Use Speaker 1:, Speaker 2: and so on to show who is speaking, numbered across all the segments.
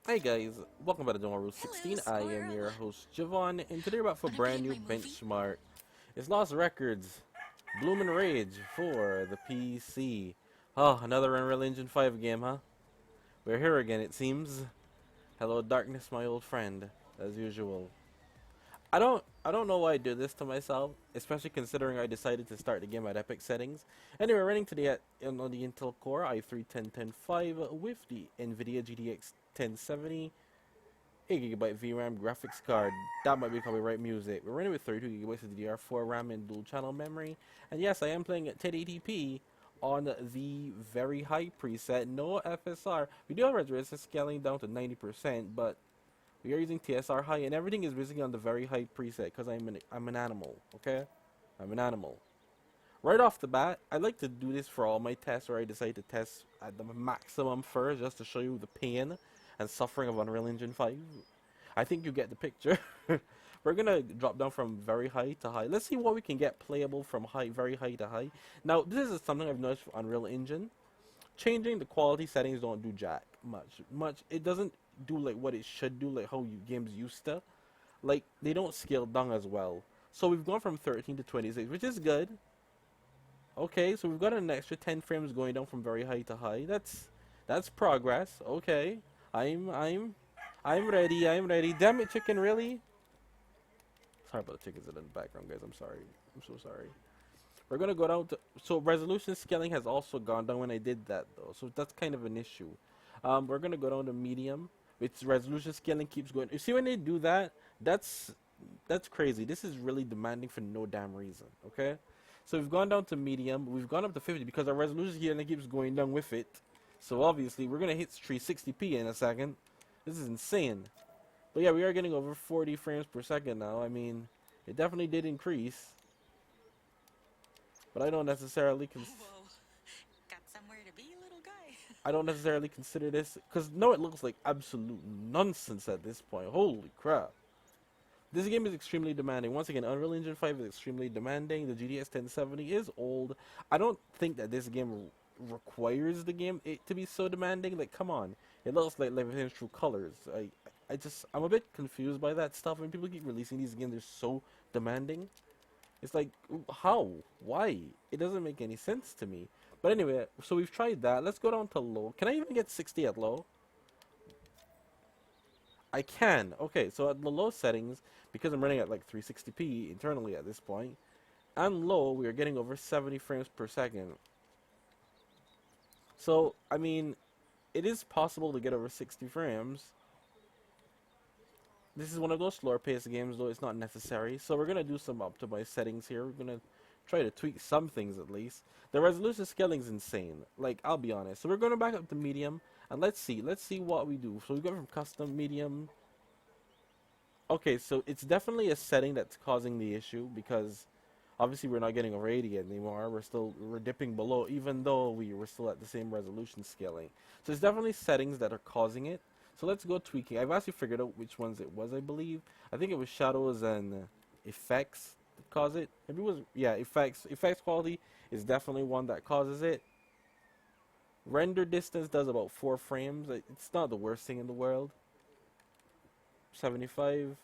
Speaker 1: Hey guys, welcome back to Rule
Speaker 2: Hello,
Speaker 1: 16. I am
Speaker 2: squirrel.
Speaker 1: your host Javon, and today we're about for a
Speaker 2: Wanna be
Speaker 1: brand
Speaker 2: in
Speaker 1: new
Speaker 2: my movie?
Speaker 1: benchmark. It's Lost Records, Bloom and Rage for the PC. Oh, another Unreal Engine 5 game, huh? We're here again, it seems. Hello, darkness, my old friend, as usual. I don't know why I do this to myself, especially considering I decided to start the game at epic settings. Anyway, running today on the Intel Core i3-10105 with the NVIDIA GTX 1070. 8 GB VRAM graphics card. That might be copyright music. We're running with 32 GB of DDR4 RAM and dual channel memory. And yes, I am playing at 1080p on the very high preset. No FSR. We do have resolution scaling down to 90%, but we are using TSR high, and everything is basically on the very high preset because I'm an animal. Okay, I'm an animal. Right off the bat, I like to do this for all my tests, where I decide to test at the maximum first, just to show you the pain and suffering of Unreal Engine 5. I think you get the picture. We're gonna drop down from very high to high. Let's see what we can get playable from very high to high. Now, this is something I've noticed for Unreal Engine. Changing the quality settings don't do jack much. It doesn't do like what it should do, like how games used to. Like they don't scale down as well. So we've gone from 13 to 26, which is good. Okay, so we've got an extra 10 frames going down from very high to high. That's progress. Okay. I'm I'm I'm ready. I'm ready. Damn it, chicken, really? Sorry about the chickens in the background, guys. I'm sorry. I'm so sorry. We're gonna go down to, so resolution scaling has also gone down when I did that though. So that's kind of an issue. We're gonna go down to medium. Its resolution scaling keeps going. You see when they do that, that's crazy. This is really demanding for no damn reason. Okay, so we've gone down to medium. We've gone up to 50 because our resolution scaling keeps going down with it. So obviously we're gonna hit 360p in a second. This is insane. But yeah, we are getting over 40 frames per second now. I mean, it definitely did increase, but
Speaker 2: Whoa. Got somewhere to be, little guy?
Speaker 1: I don't necessarily consider this because no, it looks like absolute nonsense at this point. Holy crap! This game is extremely demanding. Once again, Unreal Engine 5 is extremely demanding. The GTX 1070 is old. I don't think that this game requires the game it to be so demanding. Like, come on, it looks like everything's true colors. I'm a bit confused by that stuff. When people keep releasing these games, they're so demanding. It's like, how? Why? It doesn't make any sense to me. But anyway, so we've tried that. Let's go down to low. Can I even get 60 at low? I can. Okay, so at the low settings, because I'm running at like 360p internally at this point, and low, we are getting over 70 frames per second. So, I mean, it is possible to get over 60 frames. This is one of those slower paced games, though it's not necessary. So we're gonna do some optimized settings here. We're gonna try to tweak some things at least. The resolution scaling is insane. Like, I'll be honest. So we're gonna back up to medium, and let's see what we do. So we go from custom, medium. Okay, so it's definitely a setting that's causing the issue because obviously we're not getting over 80 anymore. We're dipping below, even though we were still at the same resolution scaling. So it's definitely settings that are causing it. So let's go tweaking. I've actually figured out which ones it was, I believe. I think it was shadows and effects that cause it. Maybe it was, yeah, effects. Effects quality is definitely one that causes it. Render distance does about 4 frames. It's not the worst thing in the world. 75.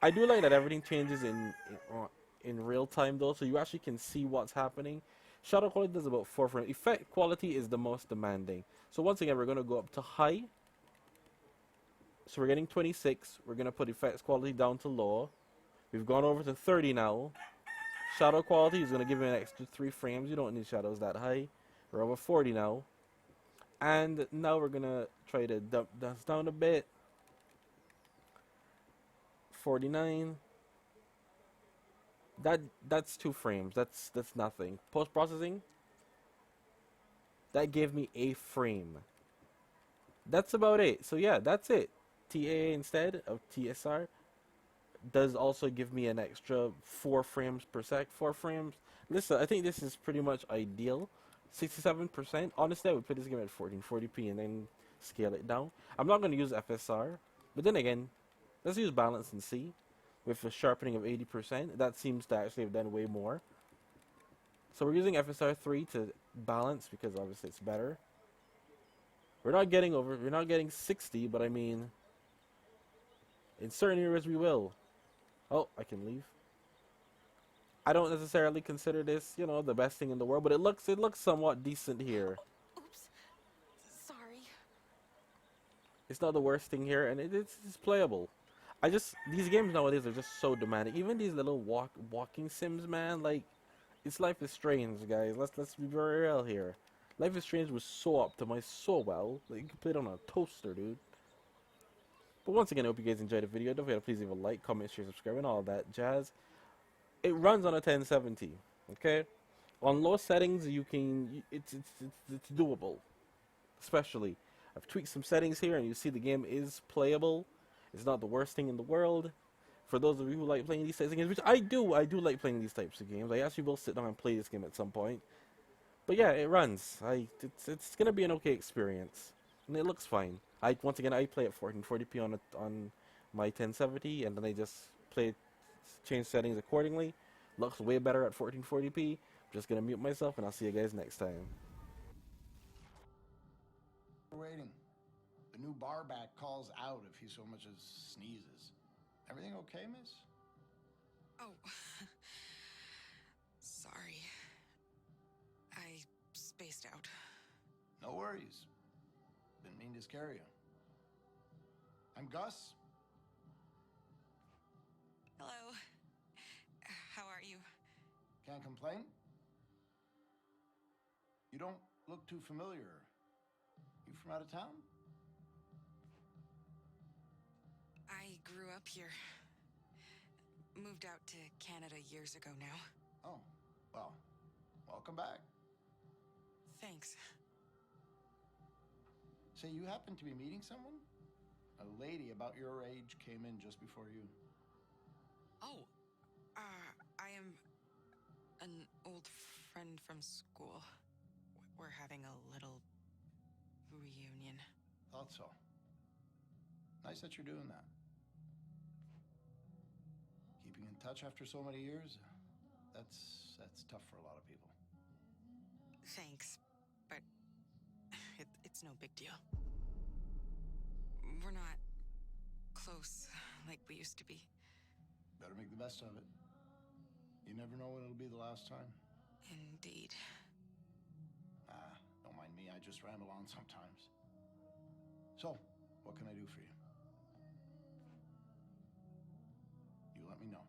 Speaker 1: I do like that everything changes in real time though, so you actually can see what's happening. Shadow quality does about 4 frames. Effect quality is the most demanding. So once again, we're gonna go up to high. So we're getting 26. We're gonna put effects quality down to low. We've gone over to 30 now. Shadow quality is gonna give you an extra 3 frames. You don't need shadows that high. We're over 40 now. And now we're gonna try to dump this down a bit. 49. That's 2 frames. That's nothing. Post processing, that gave me a frame. That's about it. So yeah, that's it. TA instead of TSR does also give me an extra 4 frames per sec. 4 frames. Listen, I think this is pretty much ideal. 67%. Honestly, I would put this game at 1440p and then scale it down. I'm not going to use FSR, but then again, let's use balance and see. With a sharpening of 80%, that seems to actually have done way more. So we're using FSR 3 to balance because obviously it's better. We're not getting 60, but I mean, In certain areas, we will. Oh, I can leave. I don't necessarily consider this, you know, the best thing in the world, but it looks somewhat decent here.
Speaker 2: Oops. Sorry.
Speaker 1: It's not the worst thing here, and it's playable. These games nowadays are just so demanding. Even these little walking sims, man. Like, it's Life is Strange, guys. Let's be very real here. Life is Strange was so optimized so well that you can play it on a toaster, dude. But once again, I hope you guys enjoyed the video. Don't forget to please leave a like, comment, share, subscribe, and all that jazz. It runs on a 1070. Okay, on low settings you can it's doable. Especially, I've tweaked some settings here, and you see the game is playable. It's not the worst thing in the world. For those of you who like playing these types of games, which I do like playing these types of games. I actually will sit down and play this game at some point. But yeah, it runs. It's gonna be an okay experience, and it looks fine. Once again I play at 1440p on my 1070, and then I just change settings accordingly. Looks way better at 1440p. I'm just gonna mute myself, and I'll see you guys next time.
Speaker 3: Waiting. The new barback calls out if he so much as sneezes. Everything okay, miss?
Speaker 2: Oh. Sorry. I spaced out.
Speaker 3: No worries. Didn't mean to scare you. I'm Gus.
Speaker 2: Hello. How are you?
Speaker 3: Can't complain? You don't look too familiar. You from out of town?
Speaker 2: I grew up here. Moved out to Canada years ago now.
Speaker 3: Oh, well, welcome back.
Speaker 2: Thanks.
Speaker 3: Say, you happen to be meeting someone? A lady about your age came in just before you.
Speaker 2: Oh, I am an old friend from school. We're having a little reunion.
Speaker 3: Thought so. Nice that you're doing that. Keeping in touch after so many years, that's tough for a lot of people.
Speaker 2: Thanks, but it's no big deal. We're not close like we used to be.
Speaker 3: Better make the best of it. You never know when it'll be the last time.
Speaker 2: Indeed.
Speaker 3: Don't mind me, I just ramble on sometimes. So, what can I do for you? You let me know.